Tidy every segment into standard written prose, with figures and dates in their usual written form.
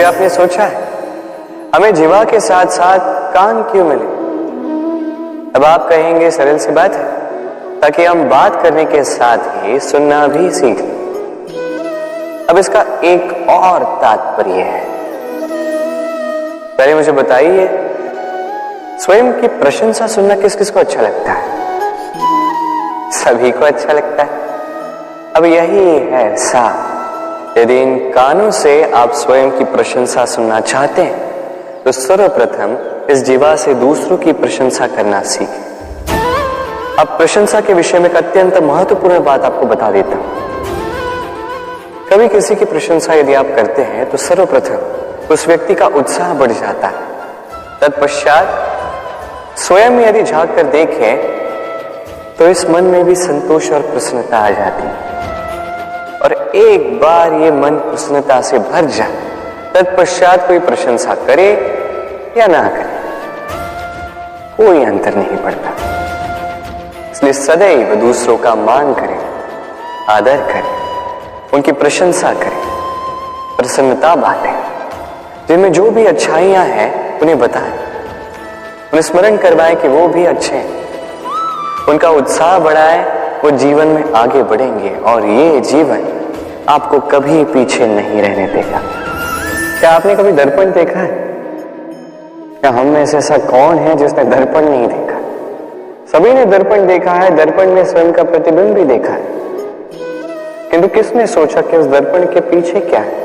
कभी आपने सोचा है हमें जीवा के साथ साथ कान क्यों मिले? अब आप कहेंगे सरल सी बात है, ताकि हम बात करने के साथ ही सुनना भी सीख लें। अब इसका एक और तात्पर्य है। पहले मुझे बताइए, स्वयं की प्रशंसा सुनना किस किस को अच्छा लगता है? सभी को अच्छा लगता है। अब यही है साफ। यदि इन कानों से आप स्वयं की प्रशंसा सुनना चाहते हैं तो सर्वप्रथम इस जीवा से दूसरों की प्रशंसा करना सीखें। अब प्रशंसा के विषय में एक अत्यंत महत्वपूर्ण बात आपको बता देता हूं। कभी किसी की प्रशंसा यदि आप करते हैं तो सर्वप्रथम उस व्यक्ति का उत्साह बढ़ जाता है। तत्पश्चात स्वयं यदि झांक कर देखें तो इस मन में भी संतोष और प्रसन्नता आ जाती है। और एक बार ये मन प्रसन्नता से भर जाए, तत्पश्चात कोई प्रशंसा करे या ना करे, कोई अंतर नहीं पड़ता। इसलिए सदैव दूसरों का मान करें, आदर करें, उनकी प्रशंसा करें, प्रसन्नता बांटें, जिनमें जो भी अच्छाइयां हैं उन्हें बताएं, उन्हें स्मरण करवाएं कि वो भी अच्छे हैं, उनका उत्साह बढ़ाएं, वो जीवन में आगे बढ़ेंगे और ये जीवन आपको कभी पीछे नहीं रहने देगा। क्या आपने कभी दर्पण देखा है? क्या हम में से ऐसा कौन है जिसने दर्पण नहीं देखा? सभी ने दर्पण देखा है, दर्पण में स्वयं का प्रतिबिंब भी देखा है। किंतु किसने सोचा कि उस दर्पण के पीछे क्या है,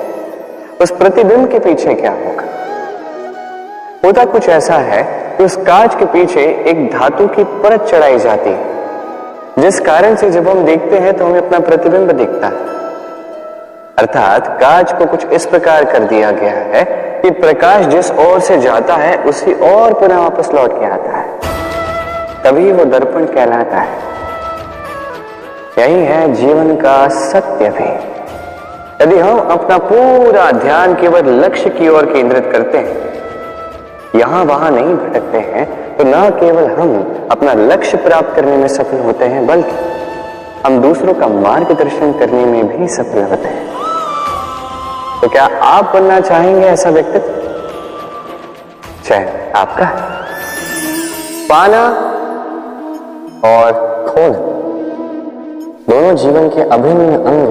उस प्रतिबिंब के पीछे क्या होगा? होता कुछ ऐसा है कि उस कांच के पीछे एक धातु की परत चढ़ाई जाती है, जिस कारण से जब हम देखते हैं तो हमें अपना प्रतिबिंब दिखता है। अर्थात कांच को कुछ इस प्रकार कर दिया गया है कि प्रकाश जिस ओर से जाता है उसी ओर पुनः वापस लौट के आता है, तभी वो दर्पण कहलाता है। यही है जीवन का सत्य भी। यदि हम अपना पूरा ध्यान केवल लक्ष्य की ओर केंद्रित करते हैं, यहां वहां नहीं भटकते हैं, तो न केवल हम अपना लक्ष्य प्राप्त करने में सफल होते हैं, बल्कि हम दूसरों का मार्गदर्शन करने में भी सफल होते हैं। तो क्या आप बनना चाहेंगे ऐसा व्यक्तित्व? चयन आपका है। पाना और खोना दोनों जीवन के अभिन्न अंग।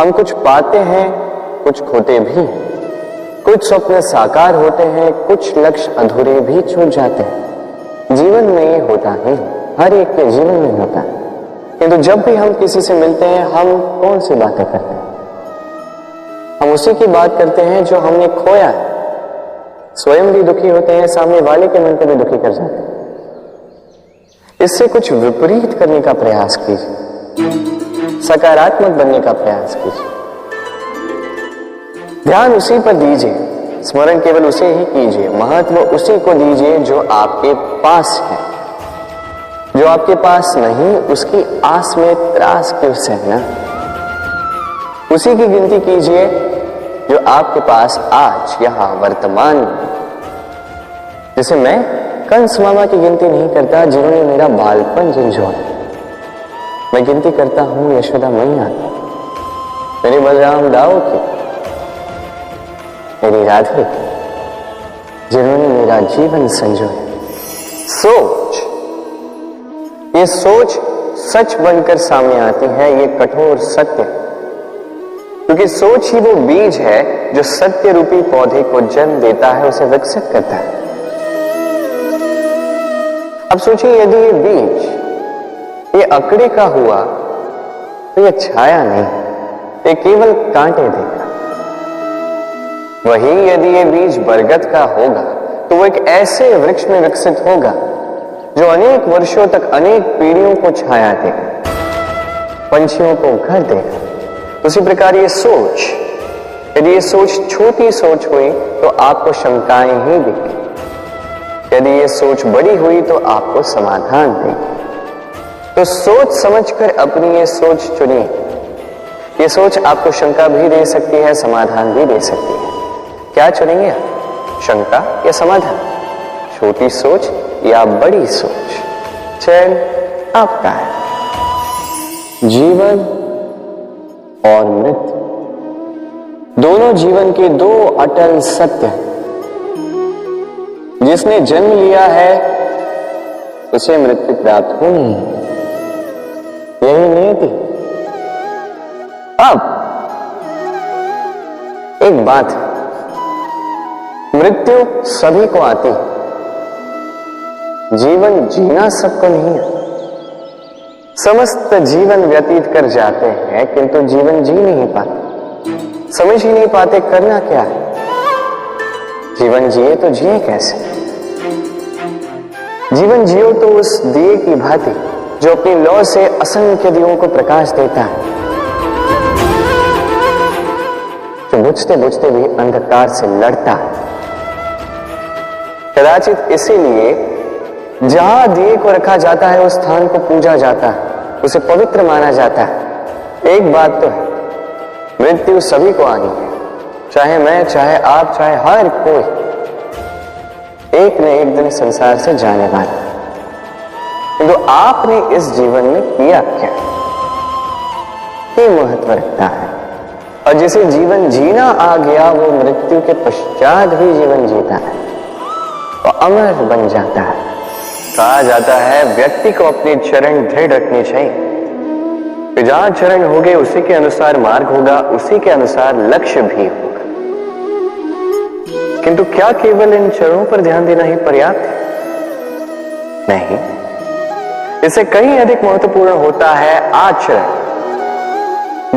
हम कुछ पाते हैं, कुछ खोते भी हैं। कुछ स्वप्न साकार होते हैं, कुछ लक्ष्य अधूरे भी छूट जाते हैं। जीवन में ये होता है, हर एक के जीवन में होता है। किंतु जब भी हम किसी से मिलते हैं, हम कौन सी बातें करते हैं? हम उसी की बात करते हैं जो हमने खोया है। स्वयं भी दुखी होते हैं, सामने वाले के मन को भी दुखी कर जाते हैं। इससे कुछ विपरीत करने का प्रयास कीजिए, सकारात्मक बनने का प्रयास कीजिए। ध्यान उसी पर दीजिए, स्मरण केवल उसे ही कीजिए, महत्व उसी को दीजिए जो आपके पास है। जो आपके पास नहीं, उसकी आस में त्रास क्यों सहना? उसी की गिनती कीजिए जो आपके पास आज यहां वर्तमान में। जैसे मैं कंस मामा की गिनती नहीं करता जिन्होंने मेरा बालपन झंझोड़ा। मैं गिनती करता हूं यशोदा मैया की, मेरे बलराम दाऊ की, मेरी राधे की, जिन्होंने मेरा जीवन संजोया। सोच, ये सोच सच बनकर सामने आती है, ये कठोर सत्य है। क्योंकि सोच ही वो बीज है जो सत्य रूपी पौधे को जन्म देता है, उसे विकसित करता है। अब सोचिए, यदि ये बीज ये अकड़े का हुआ तो ये छाया नहीं, ये केवल कांटे देगा। वही यदि ये बीज बरगद का होगा तो वो एक ऐसे वृक्ष में विकसित होगा जो अनेक वर्षों तक अनेक पीढ़ियों को छाया देगा, पंछियों को घर देगा। उसी प्रकार ये सोच, यदि ये सोच छोटी सोच हुई तो आपको शंकाएं ही देगी। यदि ये सोच बड़ी हुई तो आपको समाधान देगी। तो सोच समझकर अपनी ये सोच चुनिए। ये सोच आपको शंका भी दे सकती है, समाधान भी दे सकती है। क्या चुनेंगे आप, शंका या समाधान? छोटी सोच या बड़ी सोच? चयन आपका है। जीवन और मृत्यु दोनों जीवन के दो अटल सत्य। जिसने जन्म लिया है उसे मृत्यु प्राप्त होनी है, यही नियति। अब एक बात, मृत्यु सभी को आती है, जीवन जीना सबको नहीं है। समस्त जीवन व्यतीत कर जाते हैं किंतु जीवन जी नहीं पाते, समझ ही नहीं पाते करना क्या है। जीवन जिए तो जिए कैसे? जीवन जियो तो उस दिए की भांति जो अपनी लौ से असंख्य दियों को प्रकाश देता है, जो बुझते बुझते भी अंधकार से लड़ता है। कदाचित इसीलिए जहां दिए को रखा जाता है उस स्थान को पूजा जाता है, उसे पवित्र माना जाता है। एक बात तो है, मृत्यु सभी को आनी है, चाहे मैं, चाहे आप, चाहे हर कोई एक न एक दिन संसार से जाने वाला है। किंतु आपने इस जीवन में किया क्या, ये महत्व रखता है। और जिसे जीवन जीना आ गया वो मृत्यु के पश्चात भी जीवन जीता है, वो अमर बन जाता है। कहा जाता है व्यक्ति को अपने चरण दृढ़ रखने चाहिए, जहां चरण होंगे उसी के अनुसार मार्ग होगा, उसी के अनुसार लक्ष्य भी होगा। किंतु क्या केवल इन चरणों पर ध्यान देना ही पर्याप्त है? नहीं, इससे कहीं अधिक महत्वपूर्ण होता है आचरण।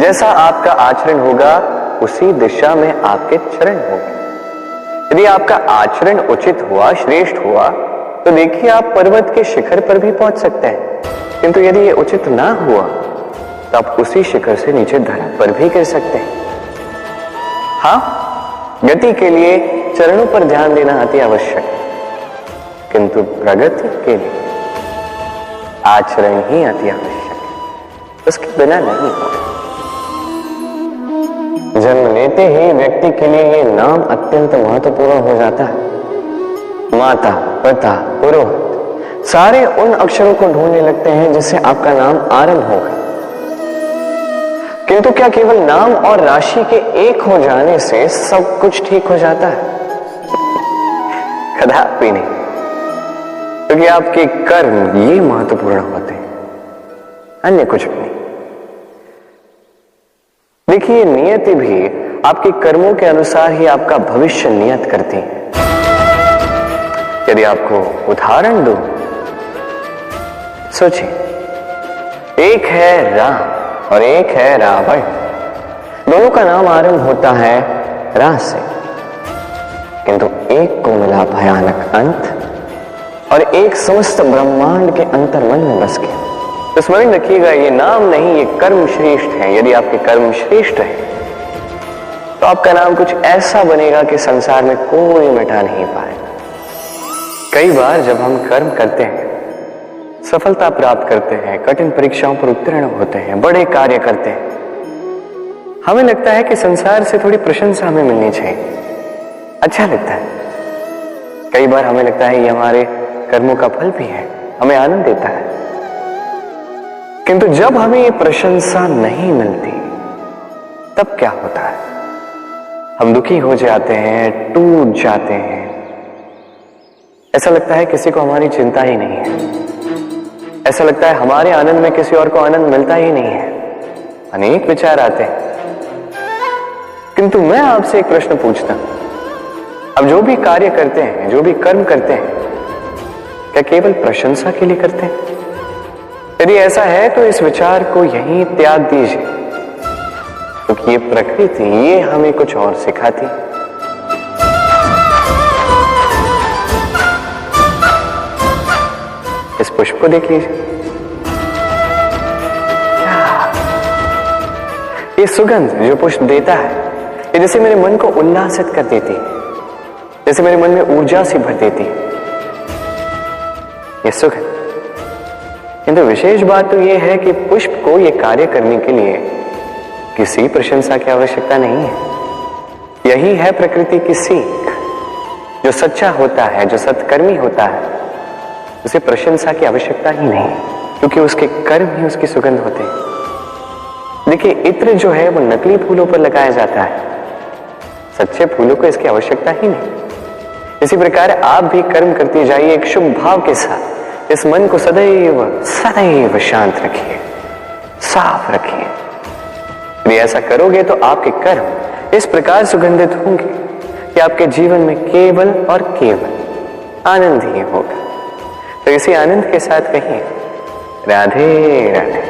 जैसा आपका आचरण होगा उसी दिशा में आपके चरण होंगे। यदि आपका आचरण उचित हुआ, श्रेष्ठ हुआ, तो देखिए आप पर्वत के शिखर पर भी पहुंच सकते हैं। किंतु यदि ये उचित ना हुआ तो आप उसी शिखर से नीचे धरा पर भी गिर सकते हैं। हाँ, गति के लिए चरणों पर ध्यान देना अति आवश्यक है, किंतु प्रगति के लिए आचरण ही अति आवश्यक है, उसके बिना नहीं होगा। जन्म लेते ही व्यक्ति के लिए ये नाम अत्यंत महत्वपूर्ण हो जाता है। माता, पिता, पुरोहित सारे उन अक्षरों को ढूंढने लगते हैं जिससे आपका नाम आरंभ होगा। किंतु क्या केवल नाम और राशि के एक हो जाने से सब कुछ ठीक हो जाता है? कदापि नहीं, क्योंकि आपके कर्म ये महत्वपूर्ण होते हैं, अन्य कुछ भी नहीं। देखिए, नियति भी आपके कर्मों के अनुसार ही आपका भविष्य नियत करती है। यदि आपको उदाहरण दूं, सोचिए, एक है राम और एक है रावण। दोनों का नाम आरंभ होता है रा से, किंतु एक को मिला भयानक अंत और एक समस्त ब्रह्मांड के अंतर्मन में बस गया। तो स्मरण रखिएगा, ये नाम नहीं, ये कर्म श्रेष्ठ है। यदि आपके कर्म श्रेष्ठ है तो आपका नाम कुछ ऐसा बनेगा कि संसार में कोई मिटा नहीं पाएगा। कई बार जब हम कर्म करते हैं, सफलता प्राप्त करते हैं, कठिन परीक्षाओं पर उत्तीर्ण होते हैं, बड़े कार्य करते हैं, हमें लगता है कि संसार से थोड़ी प्रशंसा हमें मिलनी चाहिए, अच्छा लगता है। कई बार हमें लगता है ये हमारे कर्मों का फल भी है, हमें आनंद देता है। किंतु जब हमें ये प्रशंसा नहीं मिलती तब क्या होता है? हम दुखी हो जाते हैं, टूट जाते हैं, ऐसा लगता है किसी को हमारी चिंता ही नहीं है, ऐसा लगता है हमारे आनंद में किसी और को आनंद मिलता ही नहीं है। अनेक विचार आते हैं। किंतु मैं आपसे एक प्रश्न पूछता हूं, अब जो भी कार्य करते हैं, जो भी कर्म करते हैं, क्या केवल प्रशंसा के लिए करते हैं? यदि ऐसा है तो इस विचार को यहीं त्याग दीजिए, क्योंकि ये प्रकृति ये हमें कुछ और सिखाती। इस पुष्प को देख लीजिए, ये सुगंध जो पुष्प देता है, ये जैसे मेरे मन को उल्लासित कर देती है, जैसे मेरे मन में ऊर्जा से भर देती है ये सुगंध। किंतु विशेष बात तो यह है कि पुष्प को यह कार्य करने के लिए किसी प्रशंसा की आवश्यकता नहीं है। यही है प्रकृति की सीख। जो सच्चा होता है, जो सत्कर्मी होता है, उसे प्रशंसा की आवश्यकता ही नहीं, क्योंकि उसके कर्म ही उसकी सुगंध होते हैं। देखिए, इत्र जो है वो नकली फूलों पर लगाया जाता है, सच्चे फूलों को इसकी आवश्यकता ही नहीं। इसी प्रकार आप भी कर्म करते जाइए एक शुभ भाव के साथ। इस मन को सदैव सदैव शांत रखिए, साफ रखिए। यदि ऐसा करोगे तो आपके कर्म इस प्रकार सुगंधित होंगे कि आपके जीवन में केवल और केवल आनंद ही होगा। तो इसी आनंद के साथ कहिए राधे राधे।